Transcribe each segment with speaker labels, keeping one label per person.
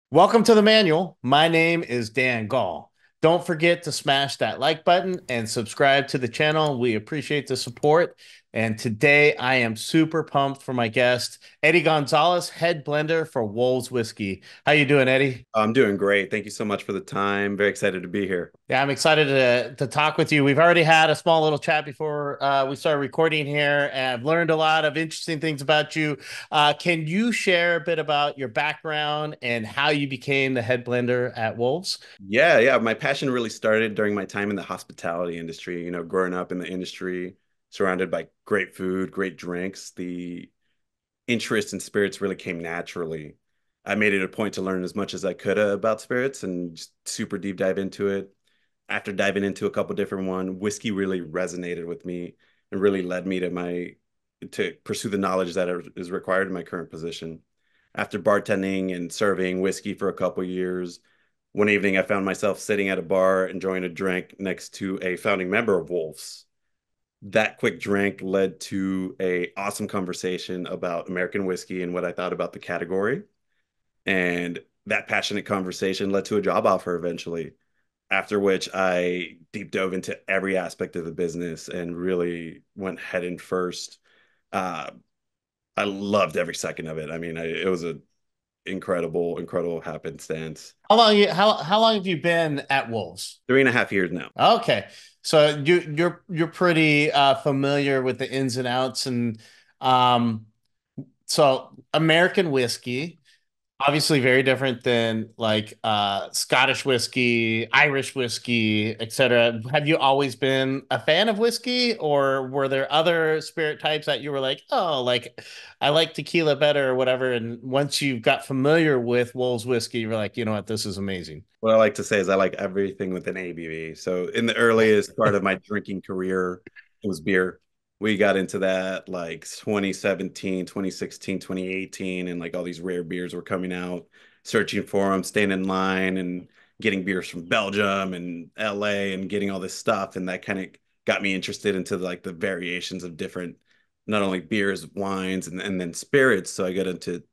Speaker 1: Welcome to the manual. My name is Dan Gall. Don't forget to smash that like button and subscribe to the channel. We appreciate the support. And today I am super pumped for my guest, Eddie Gonzalez, head blender for Wolves Whiskey. How you doing, Eddie?
Speaker 2: I'm doing great. Thank you so much for the time. Very excited to be here.
Speaker 1: Yeah, I'm excited to talk with you. We've already had a small little chat before we started recording here, and I've learned a lot of interesting things about you. Can you share a bit about your background and how you became the head blender at Wolves?
Speaker 2: Yeah. My passion really started during my time in the hospitality industry. Growing up in the industry, surrounded by great food, great drinks, the interest in spirits really came naturally. I made it a point to learn as much as I could about spirits and just super deep dive into it. After diving into a couple different whiskey really resonated with me and really led me to pursue the knowledge that is required in my current position. After bartending and serving whiskey for a couple years, one evening I found myself sitting at a bar enjoying a drink next to a founding member of Wolves. That quick drink led to a awesome conversation about American whiskey and what I thought about the category. And that passionate conversation led to a job offer eventually, after which I deep dove into every aspect of the business and really went head in first. Uh, I loved every second of it. I mean, it was a incredible happenstance.
Speaker 1: How long have you been at Wolves?
Speaker 2: 3.5 years now.
Speaker 1: Okay, so you're pretty familiar with the ins and outs, and um, so American whiskey. Obviously very different than like Scottish whiskey, Irish whiskey, etc. Have you always been a fan of whiskey, or were there other spirit types that you were like, oh, like I like tequila better or whatever? And once you got familiar with Wool's whiskey, you were like, you know what, this is amazing.
Speaker 2: What I like to say is I like everything with an ABV. So in the earliest part of my drinking career, it was beer. We got into that like 2017, 2016, 2018, and like all these rare beers were coming out, searching for them, staying in line and getting beers from Belgium and LA and getting all this stuff. And that kind of got me interested into like the variations of different, not only beers, wines, and then spirits. So I got into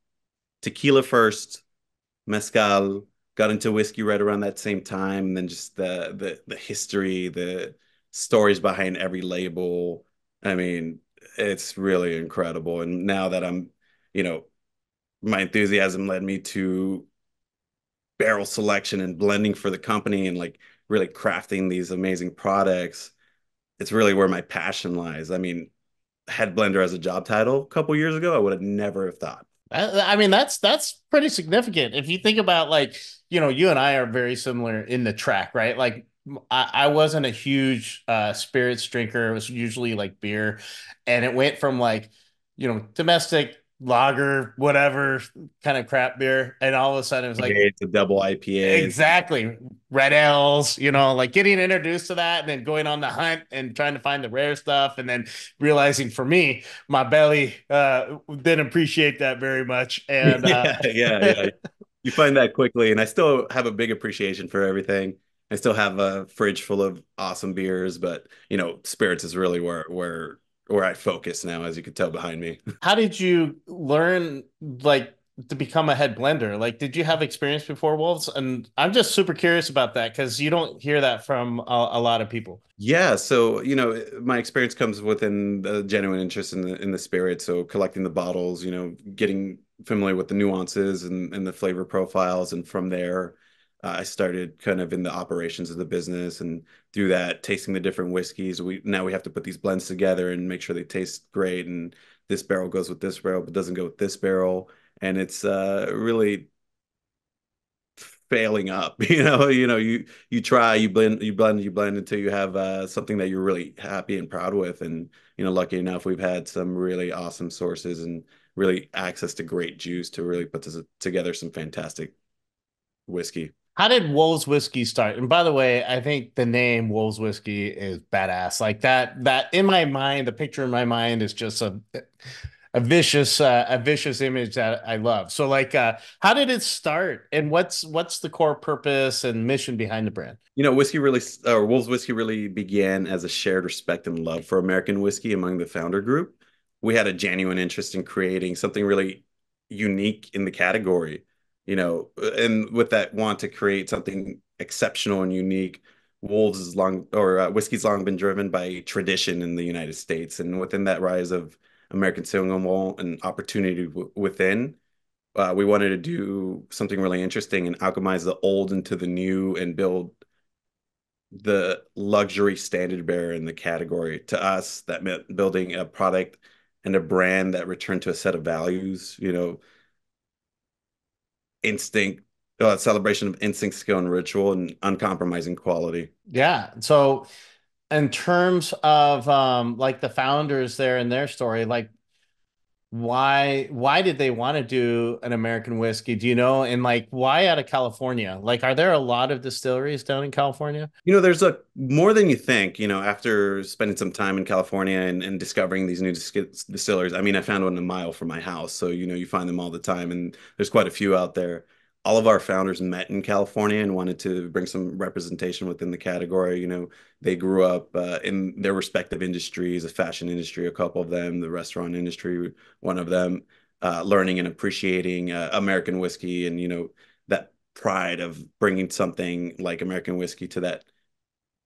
Speaker 2: tequila first, mezcal, got into whiskey right around that same time, and then just the history, the stories behind every label. I mean, it's really incredible. And now that you know, my enthusiasm led me to barrel selection and blending for the company and like really crafting these amazing products. It's really where my passion lies. I mean, head blender as a job title a couple years ago, I would have never have thought.
Speaker 1: I mean, that's pretty significant. If you think about like, you and I are very similar in the track, right? Like I wasn't a huge spirits drinker. It was usually like beer. And it went from like, domestic lager, whatever kind of crap beer. And all of a sudden it was like,
Speaker 2: It's a double IPAs.
Speaker 1: exactly. Red L's, like getting introduced to that and then going on the hunt and trying to find the rare stuff. And then realizing for me, my belly didn't appreciate that very much. And
Speaker 2: Yeah. You find that quickly, and I still have a big appreciation for everything. I still have a fridge full of awesome beers, but spirits is really where I focus now, as you can tell behind me.
Speaker 1: how did you learn like to become a head blender? Like, did you have experience before Wolves? And I'm just super curious about that because you don't hear that from a lot of people.
Speaker 2: Yeah, so my experience comes within a genuine interest in the spirit. So collecting the bottles, getting familiar with the nuances and the flavor profiles, and from there, I started kind of in the operations of the business, and through that, tasting the different whiskeys. We have to put these blends together and make sure they taste great, and this barrel goes with this barrel, but doesn't go with this barrel, and it's really failing up. You try, you blend until you have something that you're really happy and proud with. And lucky enough, we've had some really awesome sources and really access to great juice to really put together some fantastic whiskey.
Speaker 1: How did Wolves Whiskey start? And by the way, I think the name Wolves Whiskey is badass. Like that in my mind, the picture in my mind is just a vicious image that I love. So like how did it start and what's the core purpose and mission behind the brand?
Speaker 2: Whiskey really, or Wolves Whiskey really began as a shared respect and love for American whiskey among the founder group. We had a genuine interest in creating something really unique in the category. and with that want to create something exceptional and unique, Wolves is long or whiskey's long been driven by tradition in the United States, and within that rise of American single malt and opportunity within, we wanted to do something really interesting and alchemize the old into the new and build the luxury standard bearer in the category. To us, that meant building a product and a brand that returned to a set of values, instinct, celebration of instinct, skill, and ritual, and uncompromising quality.
Speaker 1: Yeah. So in terms of like the founders there and their story, like why did they want to do an American whiskey? Do you know? And like why out of California? Like are there a lot of distilleries down in California?
Speaker 2: There's a more than you think, after spending some time in California and discovering these new distilleries. I mean, I found one a mile from my house, so you find them all the time, and there's quite a few out there. All of our founders met in California and wanted to bring some representation within the category. They grew up in their respective industries, the fashion industry, a couple of them, the restaurant industry, one of them, learning and appreciating American whiskey and, that pride of bringing something like American whiskey to that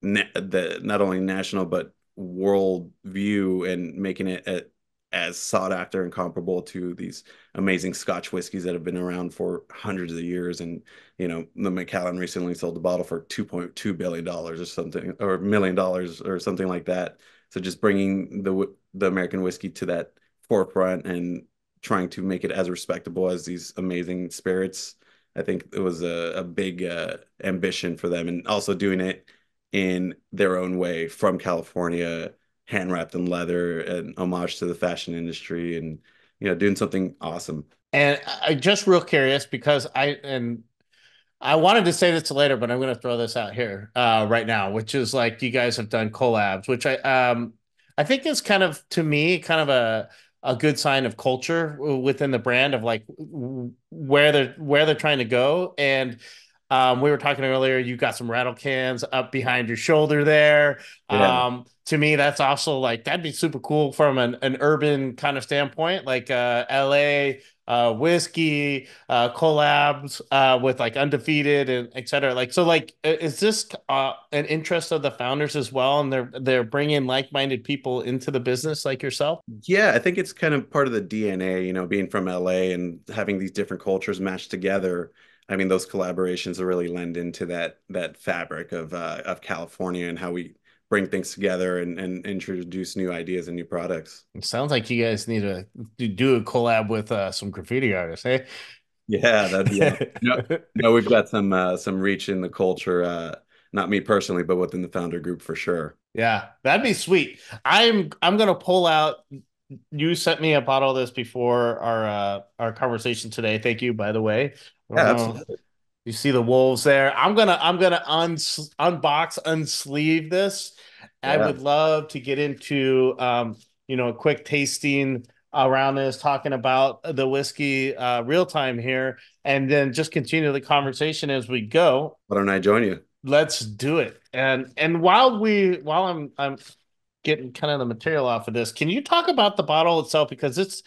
Speaker 2: the not only national but world view and making it as sought after and comparable to these amazing Scotch whiskeys that have been around for hundreds of years. And the Macallan recently sold the bottle for $2.2 billion or something, or $1 million or something like that. So just bringing the American whiskey to that forefront and trying to make it as respectable as these amazing spirits. I think it was a big ambition for them, and also doing it in their own way from California, hand wrapped in leather, and homage to the fashion industry, and doing something awesome.
Speaker 1: And I just real curious because I wanted to say this later, but I'm going to throw this out here right now, which is like you guys have done collabs, which I think is kind of to me kind of a good sign of culture within the brand of like where they're trying to go. And we were talking earlier, you got some rattle cans up behind your shoulder there.
Speaker 2: Yeah.
Speaker 1: To me, that's also like that'd be super cool from an urban kind of standpoint, like LA whiskey collabs with like undefeated and et cetera. Like so, like is this an interest of the founders as well, and they're bringing like-minded people into the business like yourself?
Speaker 2: Yeah, I think it's kind of part of the DNA, being from LA and having these different cultures matched together. I mean, those collaborations really lend into that fabric of California and how we bring things together and introduce new ideas and new products.
Speaker 1: It sounds like you guys need to do a collab with some graffiti artists, hey?
Speaker 2: Yeah, that'd be awesome. No, we've got some reach in the culture, not me personally, but within the founder group for sure.
Speaker 1: Yeah, that'd be sweet. I'm gonna pull out. You sent me a bottle of this before our conversation today. Thank you, by the way. I don't
Speaker 2: Yeah,
Speaker 1: know.
Speaker 2: absolutely.
Speaker 1: You see the wolves there. I'm gonna unbox, unsleeve this. I
Speaker 2: Yeah.
Speaker 1: would love to get into a quick tasting around this, talking about the whiskey real time here, and then just continue the conversation as we go.
Speaker 2: Why don't I join you?
Speaker 1: Let's do it. And while I'm getting kind of the material off of this, can you talk about the bottle itself because it's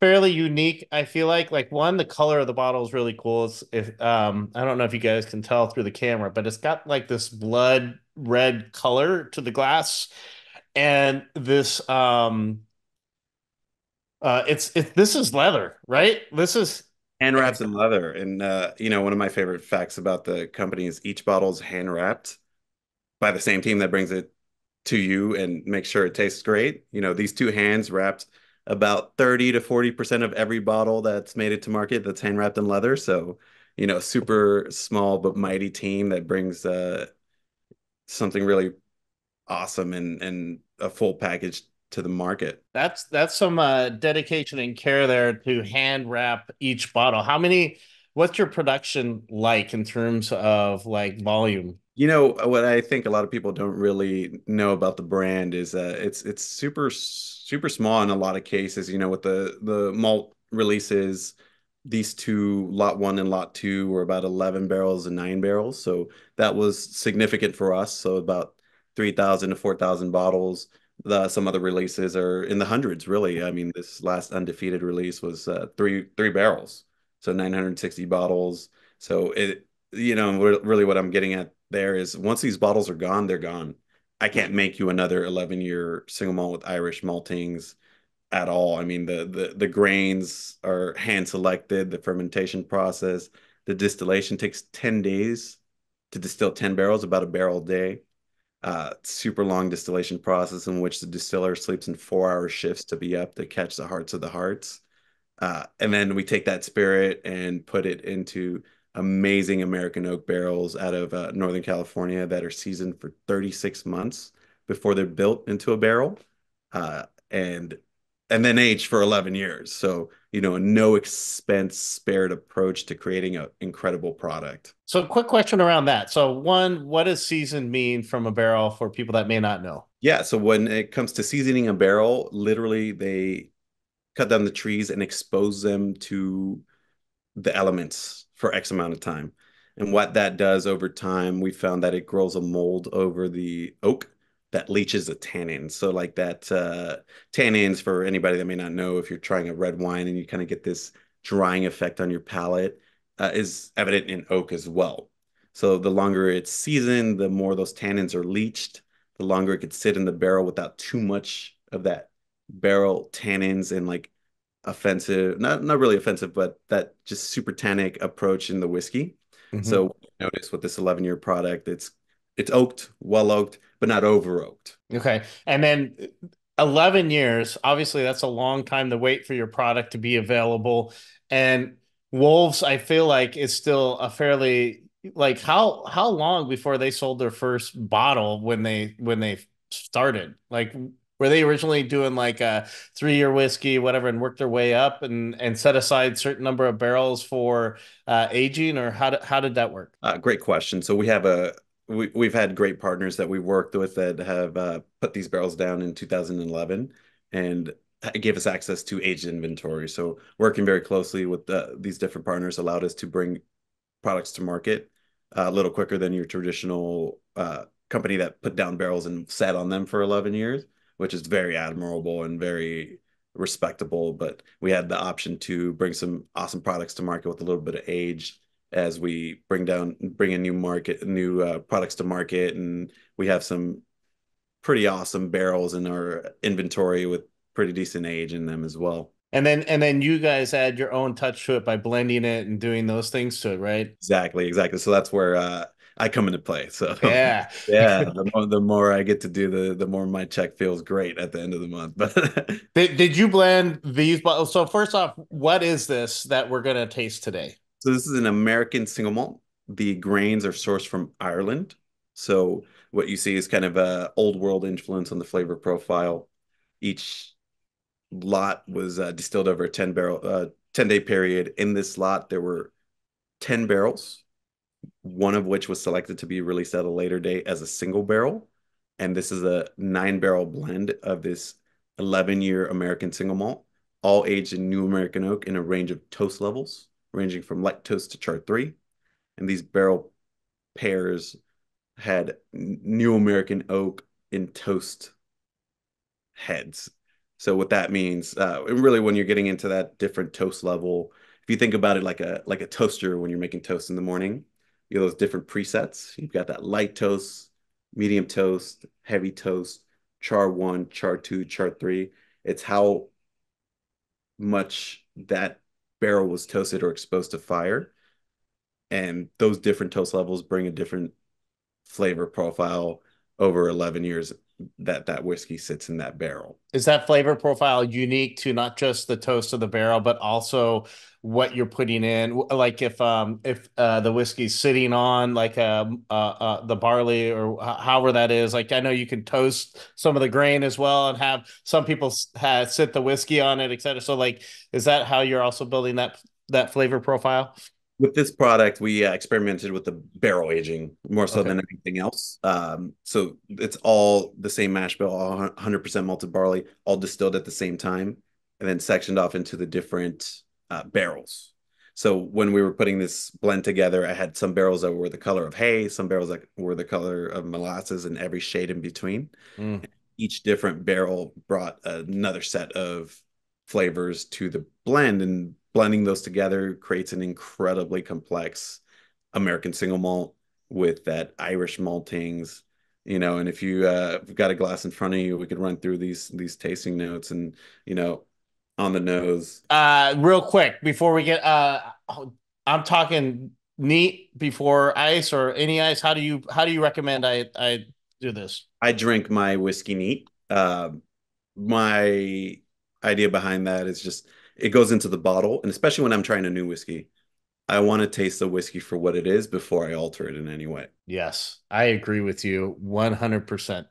Speaker 1: fairly unique. I feel like one, the color of the bottle is really cool. It's if I don't know if you guys can tell through the camera, but it's got like this blood red color to the glass, and this it's this is leather, right? This is
Speaker 2: Hand wrapped in leather. And one of my favorite facts about the company is each bottle is hand wrapped by the same team that brings it to you and make sure it tastes great. These two hands wrapped about 30 to 40% of every bottle that's made it to market that's hand wrapped in leather. So, super small but mighty team that brings something really awesome and a full package to the market.
Speaker 1: that's some dedication and care there to hand wrap each bottle. What's your production like in terms of like volume?
Speaker 2: What I think a lot of people don't really know about the brand is it's super small in a lot of cases. With the malt releases, these two, lot one and lot two, were about 11 barrels and 9 barrels. So that was significant for us. So about 3,000 to 4,000 bottles. Some other releases are in the hundreds, really. I mean, this last undefeated release was three barrels. so 960 bottles. So really what I'm getting at there is once these bottles are gone, they're gone. I can't make you another 11-year single malt with Irish maltings at all. I mean, the grains are hand selected, the fermentation process, the distillation takes 10 days to distill 10 barrels, about a barrel a day. Super long distillation process in which the distiller sleeps in 4 hour shifts to be up to catch the hearts of the hearts. And then we take that spirit and put it into amazing American oak barrels out of Northern California that are seasoned for 36 months before they're built into a barrel, and then aged for 11 years. So, a no expense spared approach to creating an incredible product.
Speaker 1: So, quick question around that. So, one, what does seasoned mean from a barrel for people that may not know?
Speaker 2: Yeah, so when it comes to seasoning a barrel, literally they cut down the trees and expose them to the elements for X amount of time. And what that does over time, we found that it grows a mold over the oak that leaches the tannins. So like that tannins, for anybody that may not know, if you're trying a red wine and you kind of get this drying effect on your palate, is evident in oak as well. So the longer it's seasoned, the more those tannins are leached, the longer it could sit in the barrel without too much of that barrel tannins and like offensive, not really offensive, but that just super tannic approach in the whiskey.
Speaker 1: Mhm.
Speaker 2: So notice with this 11-year product, it's oaked, well oaked, but not over oaked.
Speaker 1: Okay. And then 11 years, obviously that's a long time to wait for your product to be available. And Wolves, I feel like is still a fairly like how long before they sold their first bottle when they started? Like were they originally doing like a 3 year whiskey, whatever, and worked their way up and set aside certain number of barrels for aging, or how did that work?
Speaker 2: Great question. So we've had great partners that we worked with that have put these barrels down in 2011 and gave us access to aged inventory. So working very closely with these different partners allowed us to bring products to market a little quicker than your traditional company that put down barrels and sat on them for 11 years, which is very admirable and very respectable. But we had the option to bring some awesome products to market with a little bit of age as we bring in new products to market, and we have some pretty awesome barrels in our inventory with pretty decent age in them as well.
Speaker 1: And then you guys add your own touch to it by blending it and doing those things to it, right?
Speaker 2: Exactly, exactly. So that's where I come into play. So
Speaker 1: Yeah.
Speaker 2: yeah, the more I get to do, the more my check feels great at the end of the month. But
Speaker 1: Did you blend these bottles? So first off, what is this that we're gonna taste today?
Speaker 2: so this is an American single malt. The grains are sourced from Ireland. So what you see is kind of a old world influence on the flavor profile. Each lot was distilled over a 10-day period. In this lot, there were 10 barrels, one of which was selected to be released at a later date as a single barrel. And this is a 9 barrel blend of this 11-year American single malt, all aged in new American oak in a range of toast levels, ranging from light toast to char 3. And these barrel pairs had new American oak in toast heads. So what that means, and really when you're getting into that different toast level, if you think about it like a toaster when you're making toast in the morning, you have those different presets. You've got that light toast, medium toast, heavy toast, char one, char two, char three. It's how much that barrel was toasted or exposed to fire. And those different toast levels bring a different flavor profile over 11 years that whiskey sits in that barrel.
Speaker 1: Is that flavor profile unique to not just the toast of the barrel, but also what you're putting in? Like if the whiskey's sitting on like the barley or however that is. Like I know you can toast some of the grain as well and have some people sit the whiskey on it, et cetera. So like, is that how you're also building that flavor profile?
Speaker 2: With this product, we experimented with the barrel aging more so
Speaker 1: Okay.
Speaker 2: than anything else. So it's all the same mash bill, all 100% malted barley, all distilled at the same time, and then sectioned off into the different barrels. So when we were putting this blend together, I had some barrels that were the color of hay, some barrels that were the color of molasses, and every shade in between.
Speaker 1: Mm.
Speaker 2: Each different barrel brought another set of flavors to the blend, and blending those together creates an incredibly complex American single malt with that Irish maltings, and if you've got a glass in front of you, we could run through these tasting notes and, you know, on the nose.
Speaker 1: Real quick before we get I'm talking neat before ice or any ice. How do you recommend I do this?
Speaker 2: I drink my whiskey neat. My idea behind that is just it goes into the bottle, and especially when I'm trying a new whiskey, I want to taste the whiskey for what it is before I alter it in any way.
Speaker 1: Yes, I agree with you 100%.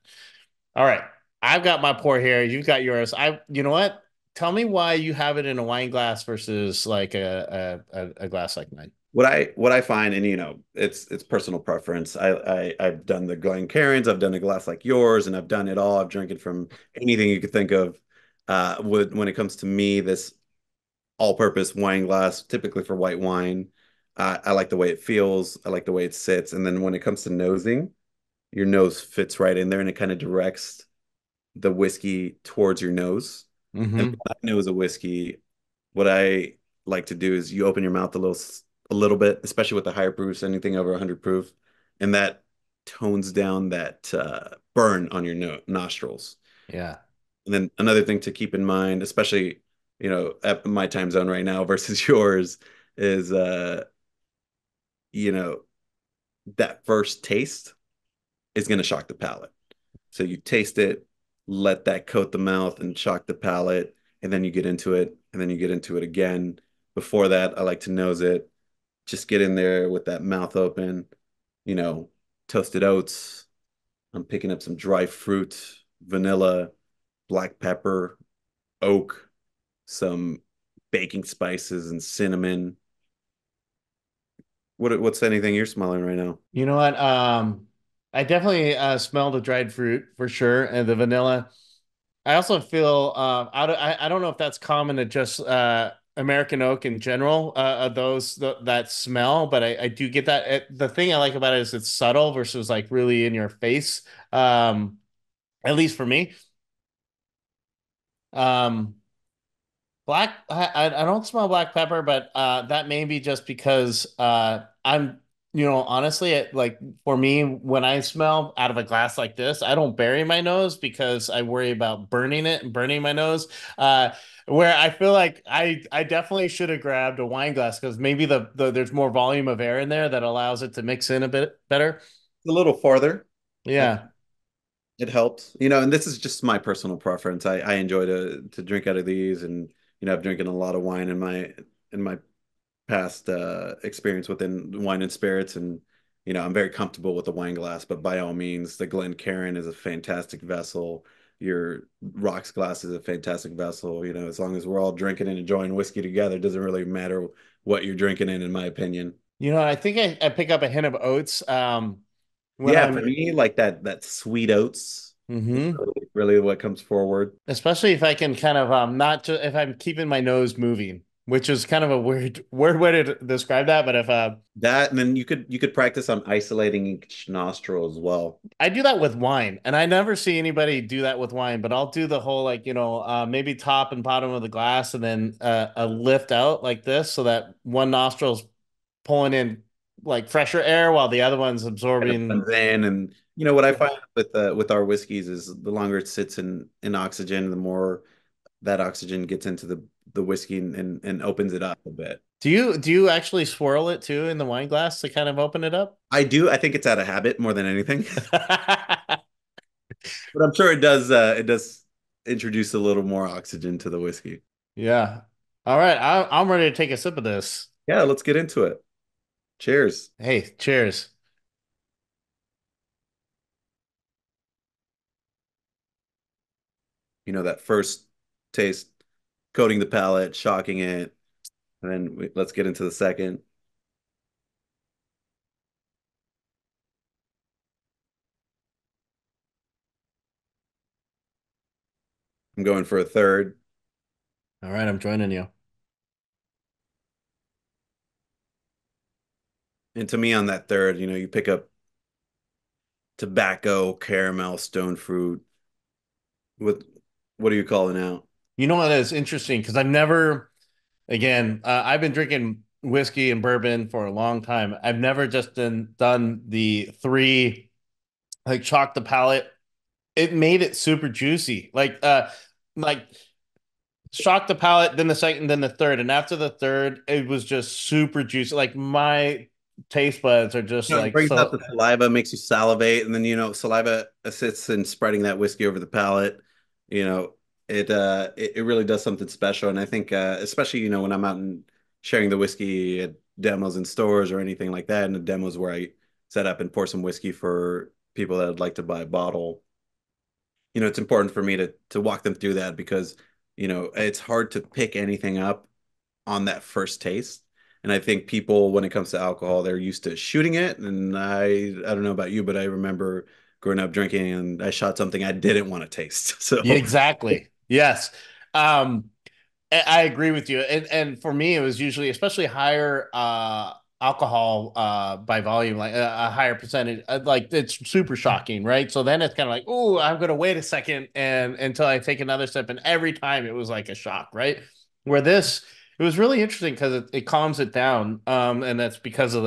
Speaker 1: All right. I've got my pour here. You've got yours. You know what? Tell me why you have it in a wine glass versus like a glass like mine.
Speaker 2: What I find, and it's personal preference. I've done the Glencairns, I've done a glass like yours, and I've done it all. I've drank it from anything you could think of. When it comes to me, this all-purpose wine glass, typically for white wine, I like the way it feels. I like the way it sits. And then when it comes to nosing, your nose fits right in there, and it kind of directs the whiskey towards your nose. And
Speaker 1: Mm-hmm.
Speaker 2: when I nose a whiskey, what I like to do is you open your mouth a little bit, especially with the higher proofs, anything over 100 proof, and that tones down that burn on your no nostrils.
Speaker 1: Yeah.
Speaker 2: And then another thing to keep in mind, especially at my time zone right now versus yours, is you know that first taste is going to shock the palate. So you taste it, let that coat the mouth and shock the palate, and then you get into it, and then you get into it again. Before that, I like to nose it. Just get in there with that mouth open, you know, toasted oats. I'm picking up some dry fruit, vanilla, black pepper, oak, some baking spices and cinnamon. What's anything you're smelling right now?
Speaker 1: You know what? I definitely smell the dried fruit for sure, and the vanilla. I also feel I don't know if that's common to just American oak in general, that smell, but I do get that. The thing I like about it is it's subtle versus like really in your face. Um, at least for me. Um, I don't smell black pepper, but that may be just because I'm honestly like for me when I smell out of a glass like this, I don't bury my nose because I worry about burning it and burning my nose. Uh, where I feel like I definitely should have grabbed a wine glass because maybe there's more volume of air in there that allows it to mix in a bit better.
Speaker 2: A little farther. I
Speaker 1: Yeah.
Speaker 2: It helps, and this is just my personal preference. I enjoy to drink out of these, and I've drinking a lot of wine in my past experience within wine and spirits, and I'm very comfortable with the wine glass. But by all means, the Glencairn is a fantastic vessel. Your rocks glass is a fantastic vessel. As long as we're all drinking and enjoying whiskey together, it doesn't really matter what you're drinking in my opinion.
Speaker 1: I think I pick up a hint of oats when
Speaker 2: Yeah, for
Speaker 1: I'm
Speaker 2: me, like that sweet oats is
Speaker 1: mhm.
Speaker 2: really what comes forward.
Speaker 1: Especially if I can kind of not just if I'm keeping my nose moving, which is kind of a weird way to describe that. But if
Speaker 2: That, and then you could practice on isolating each nostril as well.
Speaker 1: I do that with wine, and I never see anybody do that with wine, but I'll do the whole like maybe top and bottom of the glass, and then a lift out like this, so that one nostril's pulling in like fresher air while the other one's
Speaker 2: Kind of
Speaker 1: absorbing.
Speaker 2: blends in, and what I find with our whiskeys is the longer it sits in oxygen, the more that oxygen gets into the whiskey and opens it up a bit.
Speaker 1: Do you actually swirl it too in the wine glass to kind of open it up?
Speaker 2: I do. I think it's out of habit more than anything, but I'm sure it does introduce a little more oxygen to the whiskey.
Speaker 1: Yeah. All right, I'm ready to take a sip of this.
Speaker 2: Yeah, let's get into it. Cheers.
Speaker 1: Hey, cheers.
Speaker 2: That first taste, coating the palate, shocking it, and then let's get into the second. I'm going for a third.
Speaker 1: All right, I'm joining you.
Speaker 2: And to me, on that third, you pick up tobacco, caramel, stone fruit. What what are you calling out?
Speaker 1: You know what is interesting because I've never. Again, I've been drinking whiskey and bourbon for a long time. I've never just done the three, like shock the palate. It made it super juicy. Like shock the palate, then the second, then the third. And after the third, it was just super juicy. Like my taste buds are just
Speaker 2: It
Speaker 1: like
Speaker 2: brings out
Speaker 1: so.
Speaker 2: the saliva, makes you salivate, and then saliva assists in spreading that whiskey over the palate. You know, it really does something special. And I think especially, when I'm out and sharing the whiskey at demos in stores or anything like that, and the demos where I set up and pour some whiskey for people that would like to buy a bottle, it's important for me to walk them through that because, it's hard to pick anything up on that first taste. And I think people, when it comes to alcohol, they're used to shooting it. And I don't know about you, but I remember growing up drinking and I shot something I didn't want to taste.
Speaker 1: Yeah,
Speaker 2: So
Speaker 1: exactly. Yes. Um, I agree with you. And for me, it was usually, especially higher alcohol by volume, like a higher percentage, like it's super shocking, right? So then it's kind of like, oh, I'm gonna wait a second and until I take another sip, and every time it was like a shock, right? Where this, it was really interesting because it calms it down, and that's because of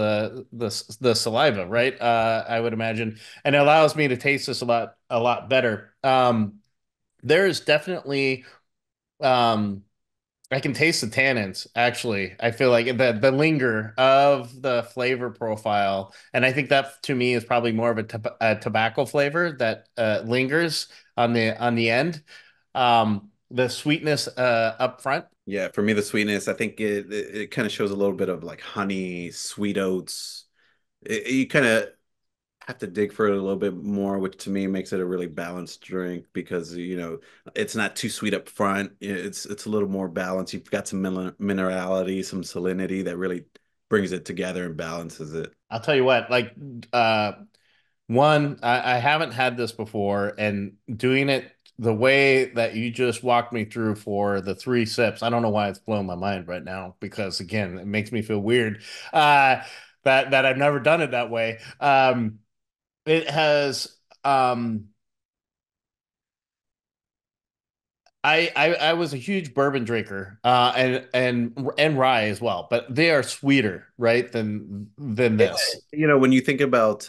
Speaker 1: the saliva, right? I would imagine, and it allows me to taste this a lot better. There is definitely um I can taste the tannins, actually. I feel like the linger of the flavor profile, and I think that to me is probably more of a tobacco flavor that lingers on the end. The sweetness up front.
Speaker 2: yeah, for me, the sweetness, I think it kind of shows a little bit of like honey, sweet oats. You kind of have to dig for it a little bit more, which to me makes it a really balanced drink because it's not too sweet up front. It's a little more balanced. You've got some minerality, some salinity that really brings it together and balances it.
Speaker 1: I'll tell you what, like uh one, I haven't had this before, and doing it the way that you just walked me through for the three sips, I don't know why it's blowing my mind right now because again, it makes me feel weird that I've never done it that way. It has I was a huge bourbon drinker and rye as well, but they are sweeter, right, than
Speaker 2: Yeah,
Speaker 1: this.
Speaker 2: when you think about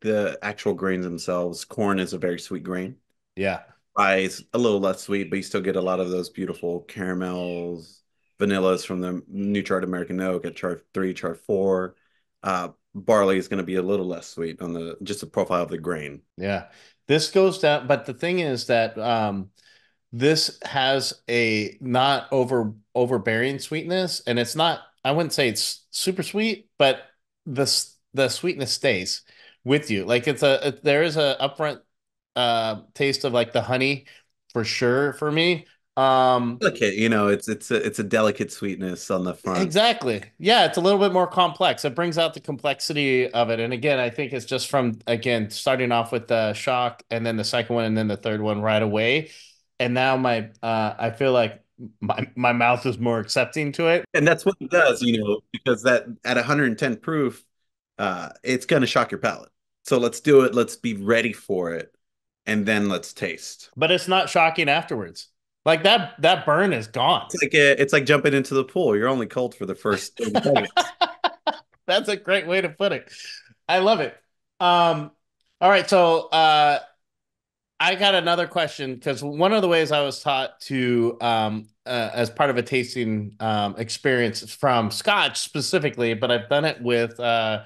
Speaker 2: the actual grains themselves, corn is a very sweet grain.
Speaker 1: Yeah.
Speaker 2: Rye is a little less sweet, but you still get a lot of those beautiful caramels, vanillas from the New Chart American Oak at chart 3, chart 4. Barley is going to be a little less sweet on the just the profile of the grain.
Speaker 1: Yeah. This goes down, but the thing is that this has a not overbearing sweetness, and it's not, I wouldn't say it's super sweet, but the sweetness stays with you. Like there is a upfront taste of like the honey for sure for me. Um
Speaker 2: Delicate, it's a delicate sweetness on the front.
Speaker 1: Exactly. Yeah, it's a little bit more complex. It brings out the complexity of it. And again, I think it's just from again starting off with the shock and then the second one and then the third one right away. And now my I feel like my mouth is more accepting to it.
Speaker 2: And that's what it does, because that at 110 proof, it's going to shock your palate. So let's do it. Let's be ready for it, and then let's taste.
Speaker 1: But it's not shocking afterwards. Like that burn is gone.
Speaker 2: It's like jumping into the pool. You're only cold for the first 30 seconds.
Speaker 1: That's a great way to put it. I love it. All right, so I got another question because one of the ways I was taught to, as part of a tasting experience from Scotch specifically, but I've done it with uh,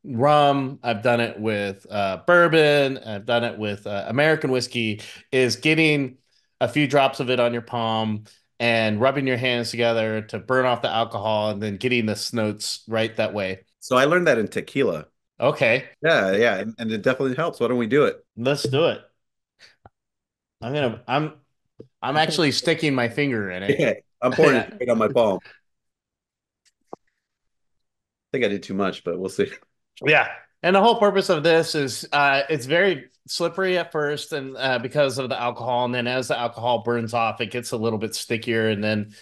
Speaker 1: rum, I've done it with bourbon, I've done it with American whiskey, is getting a few drops of it on your palm and rubbing your hands together to burn off the alcohol and then getting the notes right that way.
Speaker 2: So I learned that in tequila.
Speaker 1: Okay,
Speaker 2: Yeah, yeah, and it definitely helps. Why don't we do it?
Speaker 1: let's do it. I'm actually sticking my finger in it.
Speaker 2: Yeah, I'm pouring it straight on my palm. I think I did too much, but we'll see.
Speaker 1: Yeah. And the whole purpose of this is it's very slippery at first and because of the alcohol. And then as the alcohol burns off, it gets a little bit stickier. And then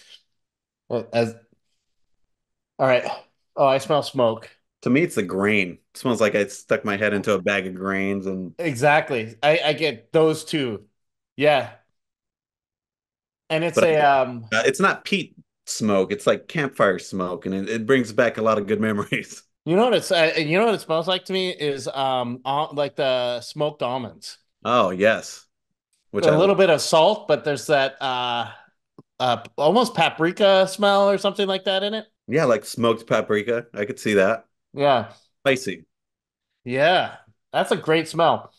Speaker 1: as all right. Oh, I smell smoke.
Speaker 2: To me, it's the grain. It smells like I stuck my head into a bag of grains, and.
Speaker 1: Exactly. I get those two. Yeah. And it's
Speaker 2: But
Speaker 1: a
Speaker 2: it's not peat smoke. It's like campfire smoke, and it brings back a lot of good memories.
Speaker 1: you know what it smells like to me is like the smoked almonds.
Speaker 2: Oh, yes, which
Speaker 1: A
Speaker 2: I
Speaker 1: little bit of salt, but there's that almost paprika smell or something like that in it.
Speaker 2: yeah, like smoked paprika. I could see that.
Speaker 1: Yeah.
Speaker 2: Spicy.
Speaker 1: Yeah. That's a great smell.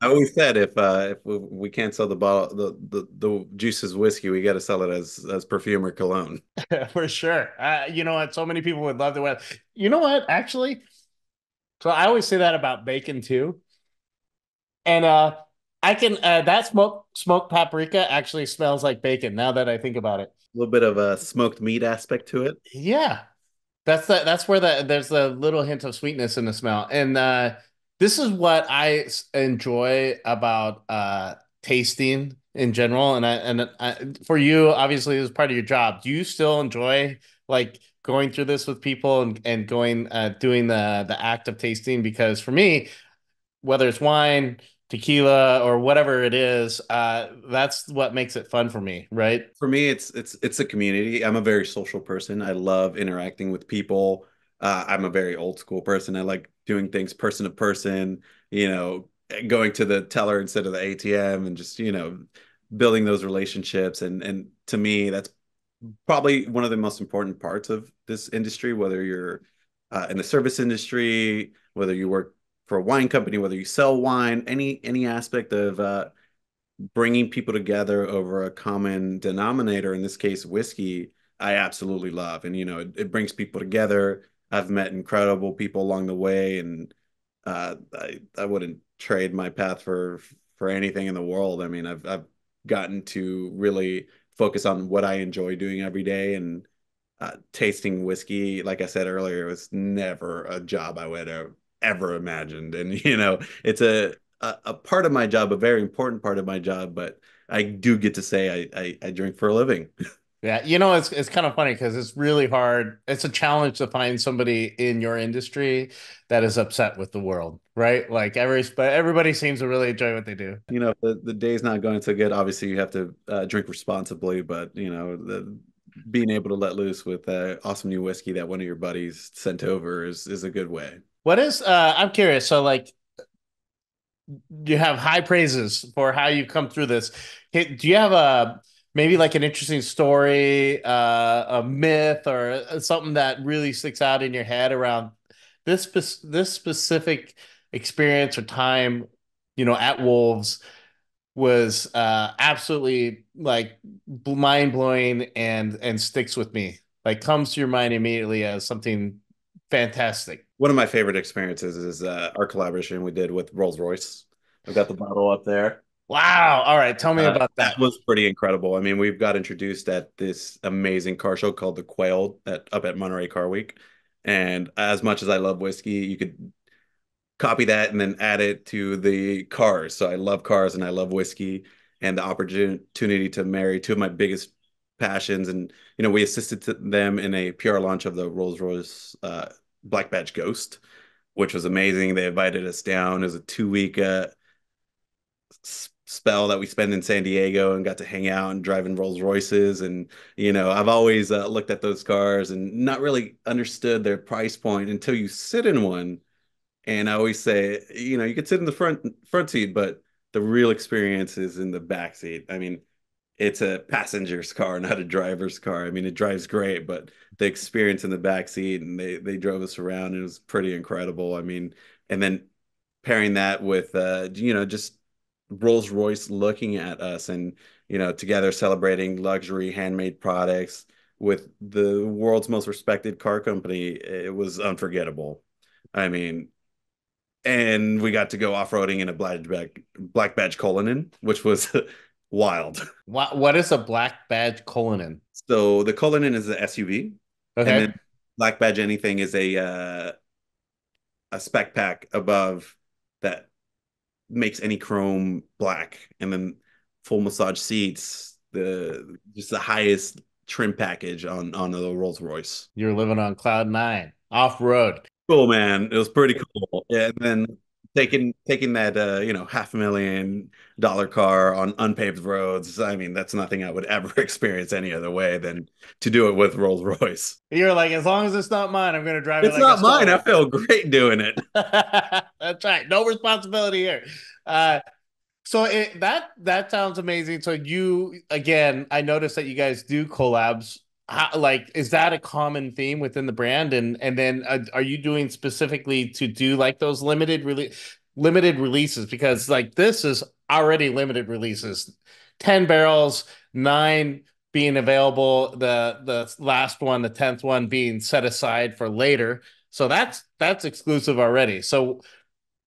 Speaker 2: I always said if we can't sell the bottle the juice as whiskey, we got to sell it as perfume or cologne.
Speaker 1: For sure. You know what? So many people would love to wear. You know what? Actually, so I always say that about bacon too. And I can that smoked paprika actually smells like bacon now that I think about it.
Speaker 2: A little bit of a smoked meat aspect to it.
Speaker 1: Yeah. That's where there's a little hint of sweetness in the smell. And this is what enjoy about tasting in general. For you, obviously, this is part of your job. Do you still enjoy like going through this with people and going doing the act of tasting? Because for me, whether it's wine, tequila, or whatever it is, that's what makes it fun for me, right?
Speaker 2: For me, it's a community. I'm a very social person. I love interacting with people. I'm a very old school person. I like doing things person to person, going to the teller instead of the ATM and just, building those relationships. And to me, that's probably one of the most important parts of this industry, whether you're in the service industry, whether you work for a wine company, whether you sell wine, any aspect of bringing people together over a common denominator, in this case, whiskey, I absolutely love. And, it brings people together. I've met incredible people along the way, and I wouldn't trade my path for anything in the world. I mean, I've gotten to really focus on what I enjoy doing every day, and tasting whiskey, like I said earlier, was never a job I would have ever imagined. And it's a part of my job, a very important part of my job, but I do get to say I drink for a living.
Speaker 1: Yeah, you know, it's kind of funny because it's really hard. It's a challenge to find somebody in your industry that is upset with the world, right? Like but everybody seems to really enjoy what they do.
Speaker 2: If the day's not going so good, obviously you have to drink responsibly, but being able to let loose with awesome new whiskey that one of your buddies sent over is a good way.
Speaker 1: I'm curious. So like you have high praises for how you come through this. Do you have a maybe like an interesting story, a myth or something that really sticks out in your head around this specific experience or time, at Wolves was absolutely like mind blowing and sticks with me. Like comes to your mind immediately as something fantastic.
Speaker 2: One of my favorite experiences is our collaboration we did with Rolls-Royce. I've got the bottle up there.
Speaker 1: Wow. All right, tell me about
Speaker 2: That
Speaker 1: that.
Speaker 2: was pretty incredible. I mean, we've got introduced at this amazing car show called the Quail up at Monterey Car Week. And as much as I love whiskey, you could copy that and then add it to the cars. So I love cars and I love whiskey, and the opportunity to marry two of my biggest passions. And, we assisted them in a PR launch of the Rolls-Royce Black Badge Ghost, which was amazing. They invited us down. It was a 2 week spell that we spent in San Diego and got to hang out and drive in Rolls Royces. And, I've always looked at those cars and not really understood their price point until you sit in one. And I always say, you could sit in the front seat, but the real experience is in the back seat. I mean, it's a passenger's car, not a driver's car. I mean, it drives great, but the experience in the back seat, and they drove us around, and it was pretty incredible. I mean, and then pairing that with just Rolls-Royce looking at us and together celebrating luxury handmade products with the world's most respected car company, it was unforgettable. I mean, and we got to go off-roading in a black badge Cullinan, which was wild.
Speaker 1: What is a black badge Cullinan?
Speaker 2: So the Cullinan is the SUV, and then
Speaker 1: Okay.
Speaker 2: black badge anything is a spec pack above that makes any chrome black, and then full massage seats, the just the highest trim package on the Rolls Royce.
Speaker 1: You're living on cloud nine, off road.
Speaker 2: Cool, man. It was pretty cool. Yeah, and then taking that $500,000 car on unpaved roads. I mean, that's nothing I would ever experience any other way than to do it with Rolls-Royce.
Speaker 1: You're like, as long as it's not mine, I'm going to drive it
Speaker 2: It's
Speaker 1: like a
Speaker 2: not mine. I
Speaker 1: stolen.
Speaker 2: feel great doing it.
Speaker 1: That's right. No responsibility here. Uh, So that sounds amazing. So you again, I noticed that you guys do collabs. Like, is that a common theme within the brand? And then are you doing specifically to do like those limited releases? Because like this is already limited releases, 10 barrels, nine being available. The last one, the 10th one, being set aside for later. So that's exclusive already. So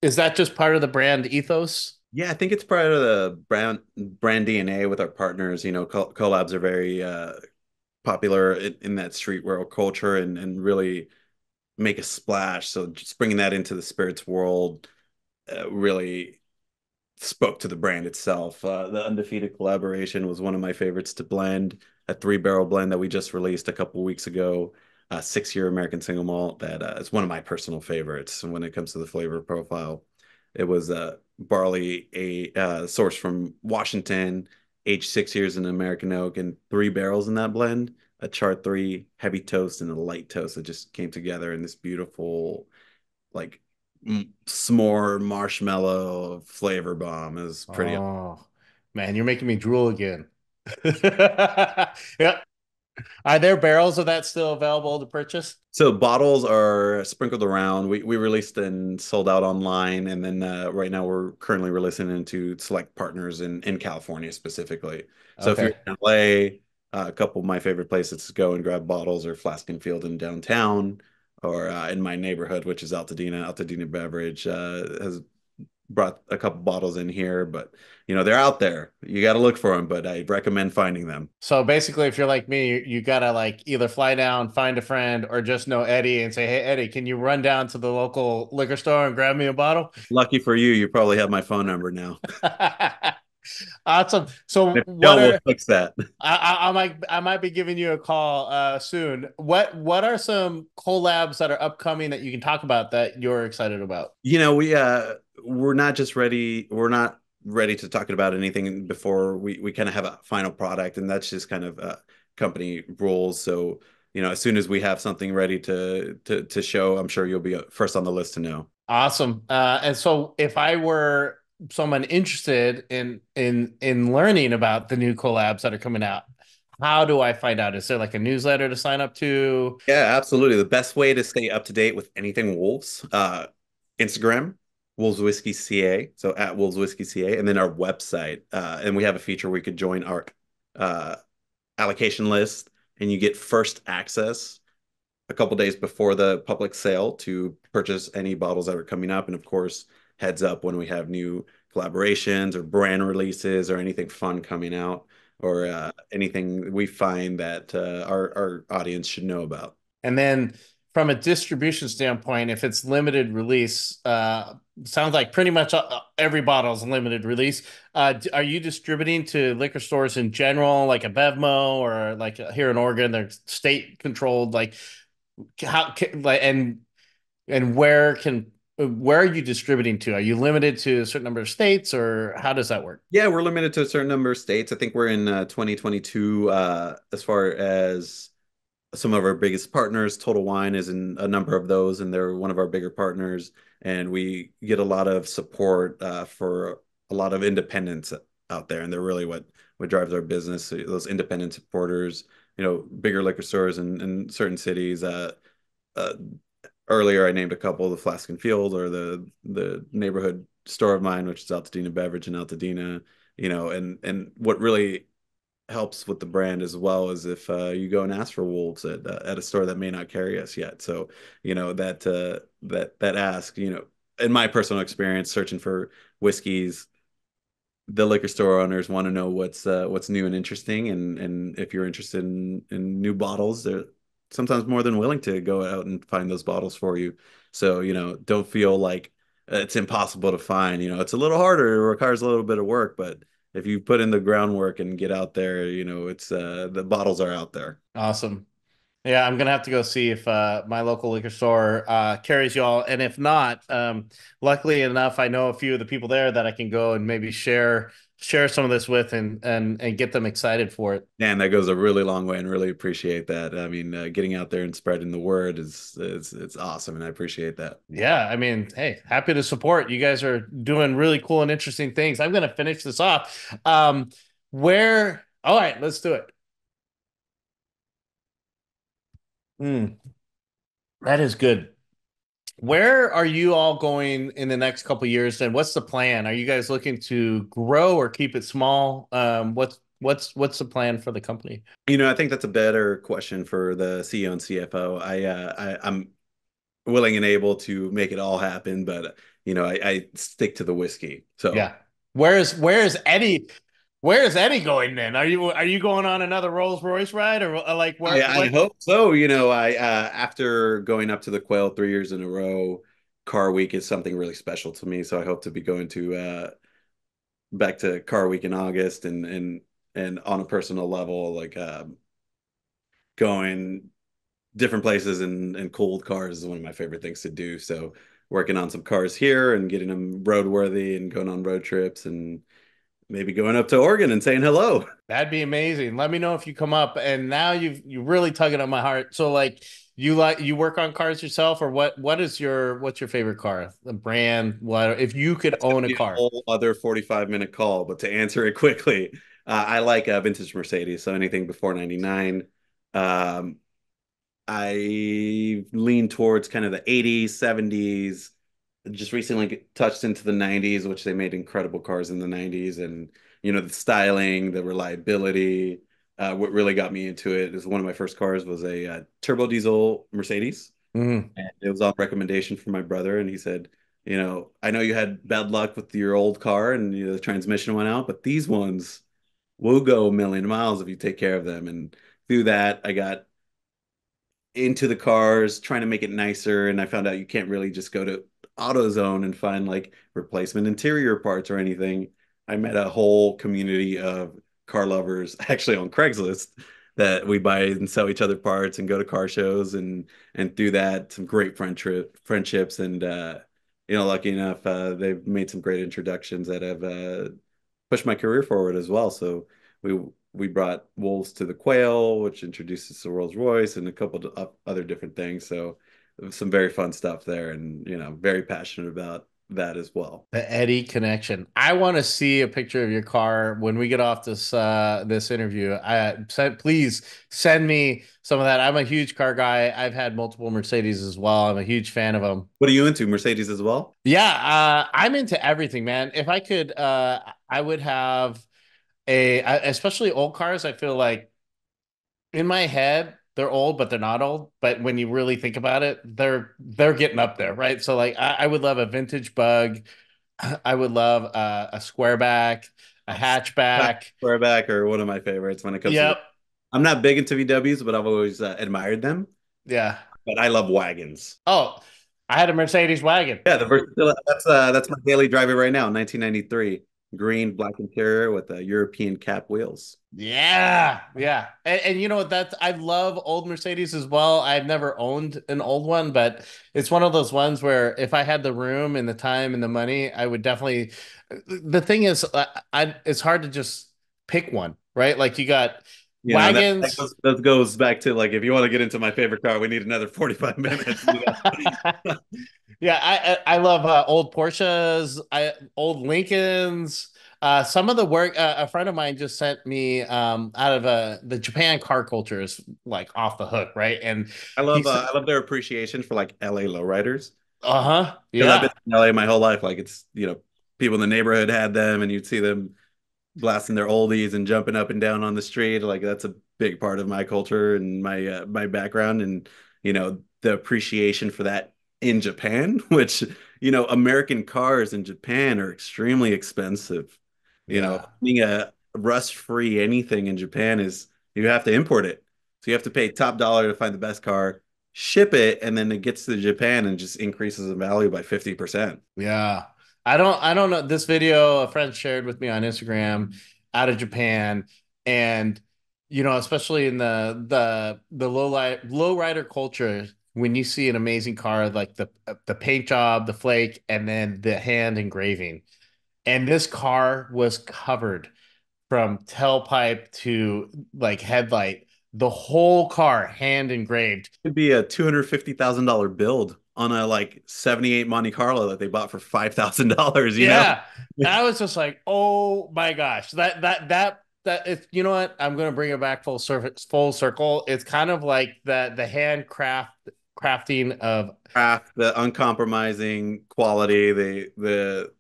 Speaker 1: is that just part of the brand ethos?
Speaker 2: Yeah, I think it's part of the brand DNA with our partners. Collabs are very popular in that streetwear culture and really make a splash. So just bringing that into the spirits world really spoke to the brand itself. The Undefeated collaboration was one of my favorites to blend, a 3 barrel blend that we just released a couple weeks ago, 6 year American single malt that is one of my personal favorites when it comes to the flavor profile. It was barley sourced from Washington, aged 6 years in American oak, and 3 barrels in that blend. A char three, heavy toast, and a light toast that just came together in this beautiful, like s'more marshmallow flavor bomb. Is pretty.
Speaker 1: Oh, man, you're making me drool again. Yeah. Are there barrels of that still available to purchase?
Speaker 2: So bottles are sprinkled around. We released and sold out online, and then right now we're currently releasing into select partners in California specifically. So if you're
Speaker 1: Okay.
Speaker 2: in LA, a couple of my favorite places to go and grab bottles are Flask and Field in downtown, or in my neighborhood, which is Altadena. Altadena Beverage has brought a couple bottles in here, but they're out there. You got to look for them, but I recommend finding them.
Speaker 1: So basically, if you're like me, you gotta like either fly down, find a friend, or just know Eddie and say, "Hey, Eddie, can you run down to the local liquor store and grab me a bottle?"
Speaker 2: Lucky for you, you probably have my phone number now.
Speaker 1: Awesome. So
Speaker 2: If you don't, we'll fix that.
Speaker 1: I might be giving you a call soon. What are some collabs that are upcoming that you can talk about that you're excited about?
Speaker 2: We're not just ready. We're not ready to talk about anything before we kind of have a final product, and that's just kind of company rules. So, as soon as we have something ready to show, I'm sure you'll be first on the list to know.
Speaker 1: Awesome. And so if I were someone interested in learning about the new collabs that are coming out, how do I find out? Is there like a newsletter to sign up to?
Speaker 2: Yeah, absolutely. The best way to stay up to date with anything Wolves, Instagram, Wolves Whiskey CA, so at Wolves Whiskey CA, and then our website. And we have a feature where you could join our uh, allocation list, and you get first access a couple days before the public sale to purchase any bottles that are coming up. And of course, heads up when we have new collaborations or brand releases or anything fun coming out or anything we find that our audience should know about.
Speaker 1: And then from a distribution standpoint, if it's limited release, sounds like pretty much every bottle is a limited release. Are you distributing to liquor stores in general, like a Bevmo or like here in Oregon, they're state controlled? Like how like and where are you distributing to? Are you limited to a certain number of states, or how does that work?
Speaker 2: Yeah, we're limited to a certain number of states. I think we're in 2022 as far as some of our biggest partners. Total Wine is in a number of those, and they're one of our bigger partners. And we get a lot of support for a lot of independents out there, and they're really what drives our business. So those independent supporters, bigger liquor stores in certain cities. Uh, Earlier, I named a couple, the Flask and Field or the neighborhood store of mine, which is Altadena Beverage in Altadena. And what really helps with the brand as well as if you go and ask for wolves at a store that may not carry us yet. So, that ask, in my personal experience, searching for whiskeys, the liquor store owners want to know what's new and interesting, and if you're interested in new bottles, they're sometimes more than willing to go out and find those bottles for you. So, don't feel like it's impossible to find. It's a little harder, it requires a little bit of work, but if you put in the groundwork and get out there, it's the bottles are out there.
Speaker 1: Awesome. Yeah, I'm gonna have to go see if my local liquor store carries y'all, and if not, luckily enough, I know a few of the people there that I can go and maybe share some of this with and get them excited for it.
Speaker 2: And that goes a really long way and really appreciate that. I mean, getting out there and spreading the word is it's awesome, and I appreciate that.
Speaker 1: Yeah, I mean, hey, happy to support. You guys are doing really cool and interesting things. I'm gonna finish this off. Where? All right, let's do it. Mm, that is good. Where are you all going in the next couple of years? And what's the plan? Are you guys looking to grow or keep it small? What's the plan for the company?
Speaker 2: I think that's a better question for the CEO and CFO. I'm willing and able to make it all happen, but I stick to the whiskey. So
Speaker 1: Yeah. Where is Eddie? Where is Eddie going then? Are you going on another Rolls Royce ride or like where
Speaker 2: I
Speaker 1: what?
Speaker 2: hope so. I after going up to the Quail 3 years in a row, Car Week is something really special to me. So I hope to be going to back to Car Week in August and on a personal level, like going different places and cold cars is one of my favorite things to do. So working on some cars here and getting them roadworthy and going on road trips and maybe going up to Oregon and saying hello.
Speaker 1: That'd be amazing. Let me know if you come up. And now you really tugging on my heart. So you work on cars yourself or what's your favorite car? The brand, what if you could
Speaker 2: That's going
Speaker 1: own a
Speaker 2: to be a
Speaker 1: car?
Speaker 2: whole other 45-minute call, but to answer it quickly, I like vintage Mercedes, so anything before 99. Um, I lean towards kind of the 80s, 70s, just recently touched into the 90s, which they made incredible cars in the 90s. And, the styling, the reliability. What really got me into it is one of my first cars was a turbo diesel Mercedes.
Speaker 1: Mhm.
Speaker 2: And it was on recommendation from my brother. And he said, I know you had bad luck with your old car and the transmission went out, but these ones will go a million miles if you take care of them. And through that, I got into the cars, trying to make it nicer. And I found out you can't really just go to AutoZone and find like replacement interior parts or anything. I met a whole community of car lovers actually on Craigslist that we buy and sell each other parts and go to car shows and through that some great friendships and lucky enough they've made some great introductions that have pushed my career forward as well. So we we brought wolves to the quail, which introduced us to Rolls Royce and a couple of other different things. So some very fun stuff there, and very passionate about that as well.
Speaker 1: The Eddie connection. I want to see a picture of your car when we get off this interview. Please send me some of that. I'm a huge car guy. I've had multiple Mercedes as well. I'm a huge fan of them.
Speaker 2: What are you into? Mercedes as well?
Speaker 1: Yeah, I'm into everything, man. If I could, I would have especially old cars. I feel like in my head they're old, but they're not old. But when you really think about it, they're getting up there, right? So like, I would love a vintage Bug. I would love a squareback, a hatchback.
Speaker 2: Squareback are one of my favorites when it comes to.
Speaker 1: Yep.
Speaker 2: I'm not big into VWs, but I've always admired them.
Speaker 1: Yeah.
Speaker 2: But I love wagons.
Speaker 1: Oh, I had a Mercedes wagon.
Speaker 2: Yeah, the versatility. That's my daily driver right now. 1993, green, black interior with European cap wheels.
Speaker 1: Yeah, yeah, and you know what? That's I love old Mercedes as well. I've never owned an old one, but it's one of those ones where if I had the room and the time and the money, I would definitely. The thing is, it's hard to just pick one, right? Like you got
Speaker 2: And that
Speaker 1: wagons.
Speaker 2: goes back to like if you want to get into my favorite car, we need another 45 minutes.
Speaker 1: Yeah, I love old Porsches, old Lincolns. Some of the work a friend of mine just sent me out of the Japan car culture is like off the hook, right? And he said,
Speaker 2: I love their appreciation for like LA lowriders
Speaker 1: "Uh-huh,
Speaker 2: because I've been
Speaker 1: yeah,
Speaker 2: in LA my whole life. Like it's people in the neighborhood had them, and you'd see them blasting their oldies and jumping up and down on the street. Like that's a big part of my culture and my background, and the appreciation for that in Japan, which American cars in Japan are extremely expensive.
Speaker 1: yeah,
Speaker 2: Being a rust-free anything in Japan is you have to import it, so you have to pay top dollar to find the best car, ship it, and then it gets to Japan and just increases in value by 50%.
Speaker 1: yeah." I don't know this video a friend shared with me on Instagram out of Japan, and especially in the low rider culture, when you see an amazing car like the paint job, the flake, and then the hand engraving, and this car was covered from tailpipe to like headlight, the whole car hand engraved.
Speaker 2: Could be a $250,000 build on a like 78 Monte Carlo that they bought for $5,000, you know?
Speaker 1: Yeah, I was just like, oh my gosh, that it's you know what? I'm gonna bring it back full circle. It's kind of like the crafting of
Speaker 2: Craft, the uncompromising quality, the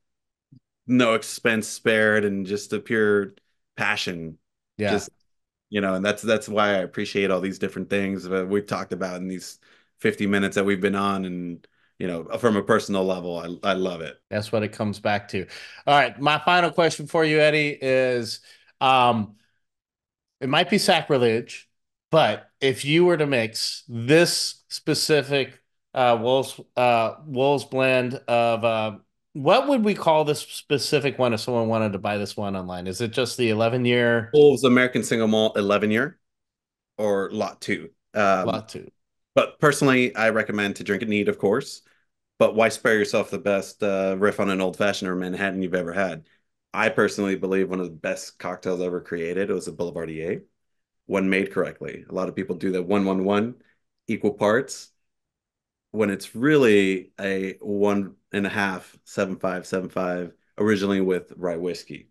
Speaker 2: no expense spared, and just the pure passion.
Speaker 1: yeah.
Speaker 2: Just, and that's why I appreciate all these different things that we've talked about in these 50 minutes that we've been on. And, from a personal level, I love it.
Speaker 1: That's what it comes back to. All right, my final question for you, Eddie, is um, it might be sacrilege, but if you were to mix this specific Wolves blend of what would we call this specific one if someone wanted to buy this one online? Is it just the 11-year
Speaker 2: Wolves American Single Malt 11 year or lot two.
Speaker 1: lot two?
Speaker 2: But personally, I recommend to drink it neat, of course. But why spare yourself the best riff on an old fashioned or Manhattan you've ever had? I personally believe one of the best cocktails ever created was a Boulevardier when made correctly. A lot of people do the 1-1-1 equal parts when it's really a 1.5, 7.5, 7.5, originally with rye whiskey.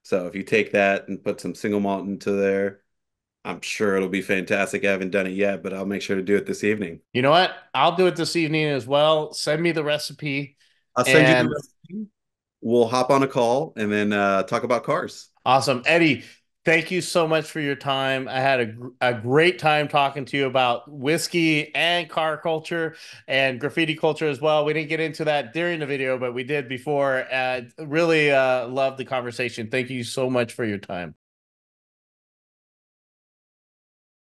Speaker 2: So if you take that and put some single malt into there, I'm sure it'll be fantastic. I haven't done it yet, but I'll make sure to do it this evening.
Speaker 1: You know what? I'll do it this evening as well. Send me the recipe.
Speaker 2: I'll send you the
Speaker 1: And
Speaker 2: recipe. We'll hop on a call and then talk about cars.
Speaker 1: awesome. Eddie, thank you so much for your time. I had a great time talking to you about whiskey and car culture and graffiti culture as well. We didn't get into that during the video, but we did before. Really loved the conversation. Thank you so much for your time.